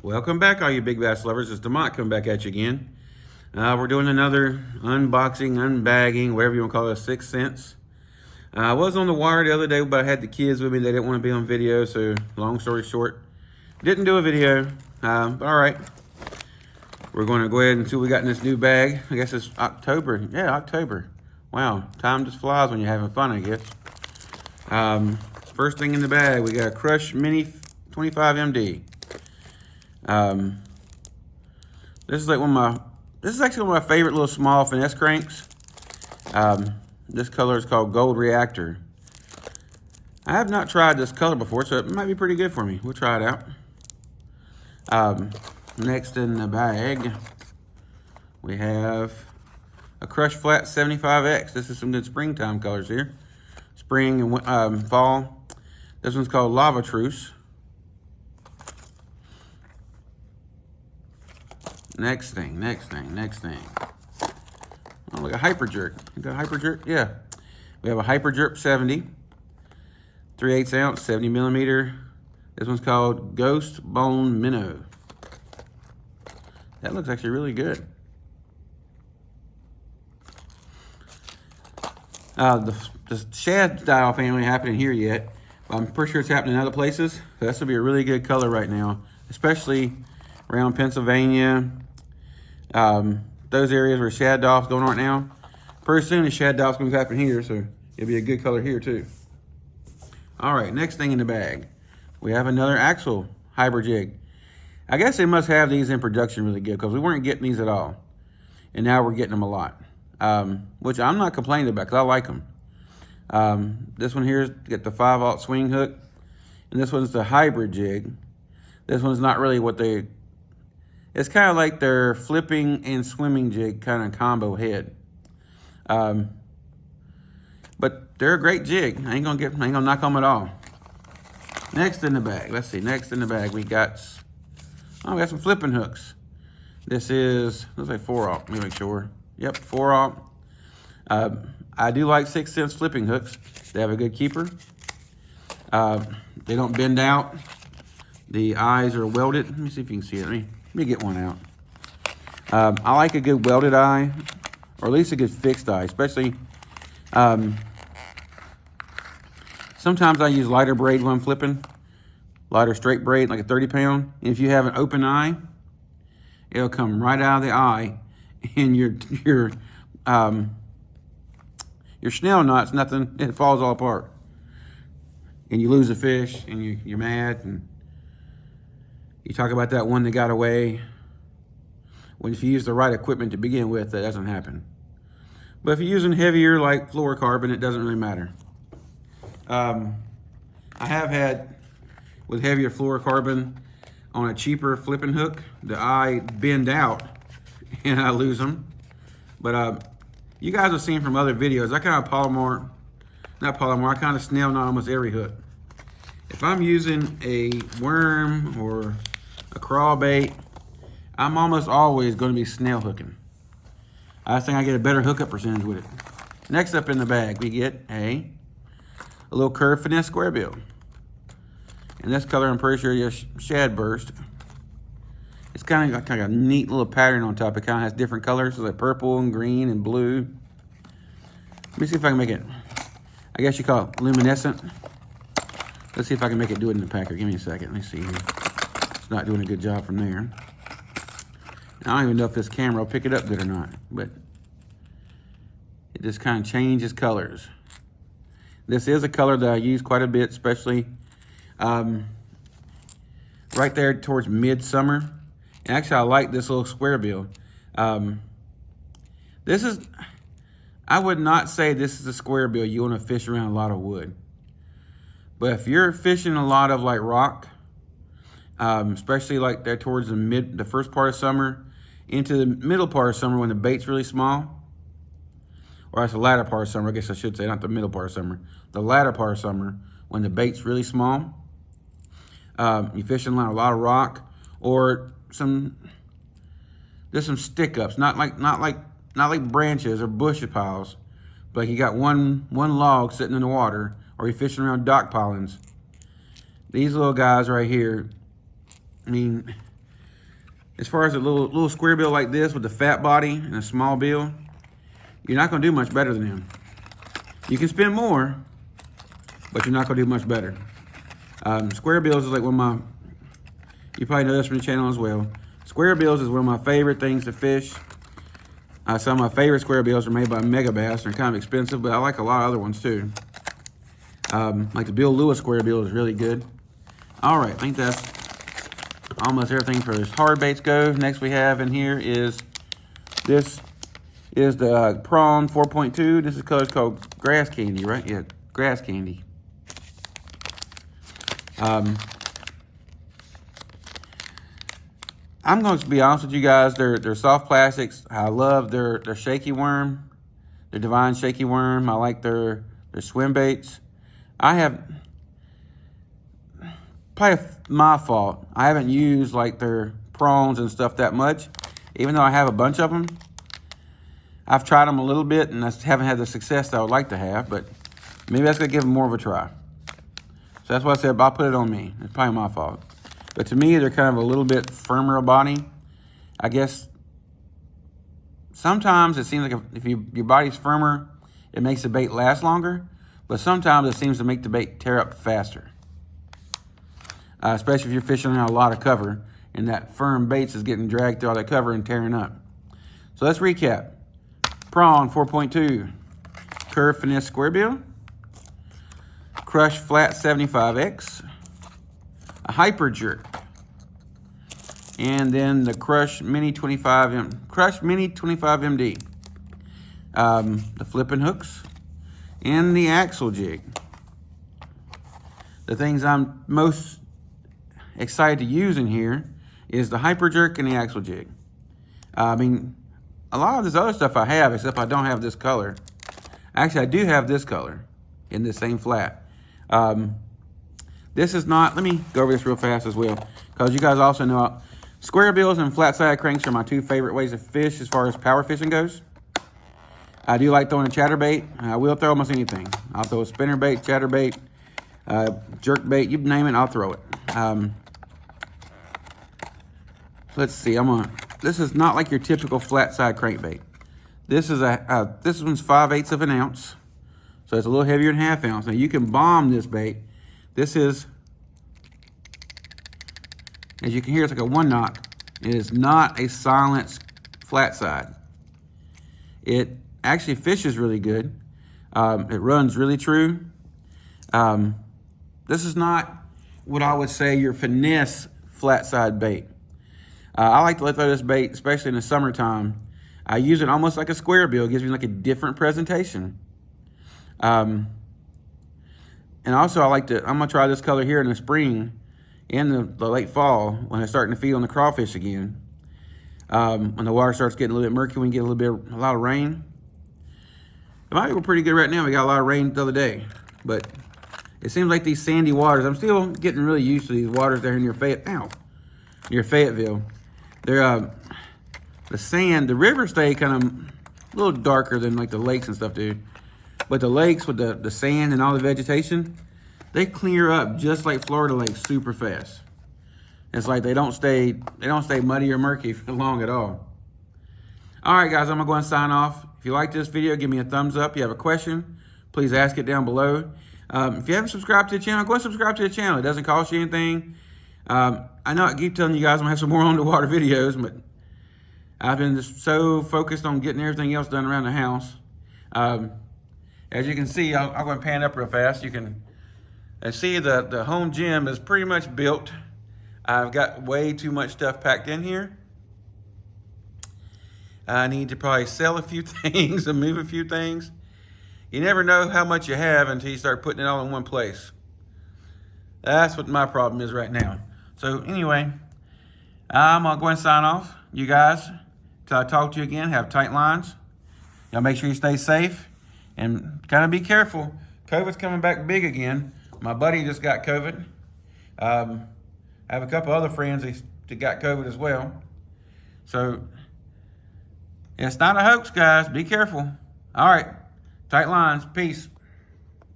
Welcome back, all you big bass lovers. It's DeMont coming back at you again. We're doing another unboxing, unbagging, whatever you want to call it, 6th Sense. I was on the wire the other day, but I had the kids with me. They didn't want to be on video, so long story short, didn't do a video. But all right, we're going to go ahead and see what we got in this new bag. I guess it's October. Yeah, October. Wow, time just flies when you're having fun, I guess. First thing in the bag, we got a Crush Mini 25 MD. This is like this is actually one of my favorite little small finesse cranks. This color is called Gold Reactor. I have not tried this color before, so it might be pretty good for me. We'll try it out. Next in the bag, we have a Crush Flat 75X. This is some good springtime colors here. Spring and fall. This one's called Lava Truce. Next thing. Oh, look, a Hyper Jerk. You got a Hyper Jerk? Yeah. We have a Hyper Jerk 70, 3/8 ounce, 70 millimeter. This one's called Ghost Bone Minnow. That looks actually really good. The shad style family happening here yet, but I'm pretty sure it's happening in other places. So this will be a really good color right now, especially around Pennsylvania. Those areas where shad dolphins going right now. Pretty soon the shad dolphins going to happen here, so it'll be a good color here too. All right, next thing in the bag, we have another Axel hybrid jig. I guess they must have these in production really good because we weren't getting these at all, and now we're getting them a lot, which I'm not complaining about because I like them. This one here is get the 5/0 swing hook, and this one's the hybrid jig. This one's not really what they. It's kind of like their flipping and swimming jig kind of combo head. But they're a great jig. I ain't gonna knock them at all. Next in the bag, let's see. Next in the bag, we got some flipping hooks. This is, looks like 4/0. Let me make sure. Yep, 4/0. I do like 6th Sense flipping hooks. They have a good keeper. They don't bend out. The eyes are welded. Let me see if you can see it. Let me get one out. I like a good welded eye, or at least a good fixed eye, especially sometimes I use lighter braid when I'm flipping, lighter straight braid, like a 30-pound. And if you have an open eye, it'll come right out of the eye, and your snell knot's nothing. It falls all apart, and you lose a fish, and you're mad. And you talk about that one that got away. When if you use the right equipment to begin with, that doesn't happen. But if you're using heavier like fluorocarbon, it doesn't really matter. I have had, with heavier fluorocarbon on a cheaper flipping hook, the eye bend out and I lose them. But you guys have seen from other videos, I kind of I kind of snell knot almost every hook. If I'm using a worm or a crawl bait, I'm almost always going to be snell hooking. I think I get a better hookup percentage with it. Next up in the bag, we get a little curved finesse square bill. And this color, I'm pretty sure is shad burst. It's kind of got a neat little pattern on top. It kind of has different colors, so like purple and green and blue. Let me see if I can make it, I guess you call it luminescent. Let's see if I can make it do it in the packer. Give me a second. Let me see here. It's not doing a good job from there. I don't even know if this camera will pick it up good or not, but it just kind of changes colors. This is a color that I use quite a bit, especially right there towards midsummer. And actually, I like this little square bill. I would not say this is a square bill you want to fish around a lot of wood. But if you're fishing a lot of like rock, especially like there towards the first part of summer into the middle part of summer when the bait's really small, or that's the latter part of summer, I guess I should say, not the middle part of summer, the latter part of summer when the bait's really small, you're fishing a lot of rock, or there's some stick ups, not like branches or bush piles, but like you got one log sitting in the water, or you're fishing around dock pilings. These little guys right here, I mean, as far as a little square bill like this with a fat body and a small bill, you're not gonna do much better than him. You can spend more, but you're not gonna do much better. Square bills is like one of my, you probably know this from the channel as well. Square bills is one of my favorite things to fish. Some of my favorite square bills are made by Megabass. They're kind of expensive, but I like a lot of other ones too. Like the Bill Lewis square bill is really good. All right, I think that's almost everything for as hard baits go. Next we have in here is, this is the Prawn 4.2. This is color's called Grass Candy, right? Yeah, Grass Candy. I'm going to be honest with you guys. They're soft plastics. I love their shaky worm, their Divine shaky worm. I like their swim baits. I have, probably my fault, I haven't used like their prawns and stuff that much, even though I have a bunch of them. I've tried them a little bit and I haven't had the success that I would like to have, but maybe that's gonna give them more of a try. So that's why I said I'll put it on me. It's probably my fault. But to me, they're kind of a little bit firmer body. I guess sometimes it seems like if your body's firmer, it makes the bait last longer. But sometimes it seems to make the bait tear up faster. Especially if you're fishing on a lot of cover and that firm baits is getting dragged through all that cover and tearing up. So let's recap. Prawn 4.2, Curve Finesse Square Bill, Crush Flat 75X, a Hyper Jerk, and then the Crush Mini 25 MD, the flipping hooks, and the axle jig. The things I'm most excited to use in here is the Hyper Jerk and the axle jig. I mean, a lot of this other stuff I have, except I don't have this color. Actually, I do have this color in the same flat. This is not, let me go over this real fast as well, because you guys also know square bills and flat side cranks are my two favorite ways to fish as far as power fishing goes. I do like throwing a chatterbait. I will throw almost anything. I'll throw a spinnerbait, chatterbait, jerkbait, you name it, I'll throw it. Let's see, this is not like your typical flat side crankbait. This is this one's 5/8 of an ounce, so it's a little heavier than ½ ounce. Now you can bomb this bait. This is, as you can hear, it's like a 1-knot. It is not a silent flat side. It actually fishes really good. It runs really true. This is not what I would say your finesse flat side bait. I like to throw this bait, especially in the summertime. I use it almost like a square bill. It gives me like a different presentation. And also I'm gonna try this color here in the spring and the late fall when it's starting to feed on the crawfish again. When the water starts getting a little bit murky, we can get a lot of rain. It might be pretty good right now. We got a lot of rain the other day, but it seems like these sandy waters, I'm still getting really used to these waters there near Fayetteville. They're, the sand, the rivers stay kind of a little darker than like the lakes and stuff do. But the lakes with the sand and all the vegetation, they clear up just like Florida lakes super fast. It's like they don't stay muddy or murky for long at all. All right, guys, I'm gonna go and sign off. If you like this video, give me a thumbs up. If you have a question, please ask it down below. If you haven't subscribed to the channel, go and subscribe to the channel. It doesn't cost you anything. I know I keep telling you guys I'm gonna have some more underwater videos, but I've been just so focused on getting everything else done around the house. As you can see, I'll go and pan up real fast. You can see the home gym is pretty much built. I've got way too much stuff packed in here. I need to probably sell a few things and move a few things. You never know how much you have until you start putting it all in one place. That's what my problem is right now. So anyway, I'm gonna go and sign off. You guys, till I talk to you again, have tight lines. Y'all make sure you stay safe and kind of be careful. COVID's coming back big again. My buddy just got COVID. I have a couple other friends that got COVID as well. So it's not a hoax, guys. Be careful. All right, tight lines. Peace.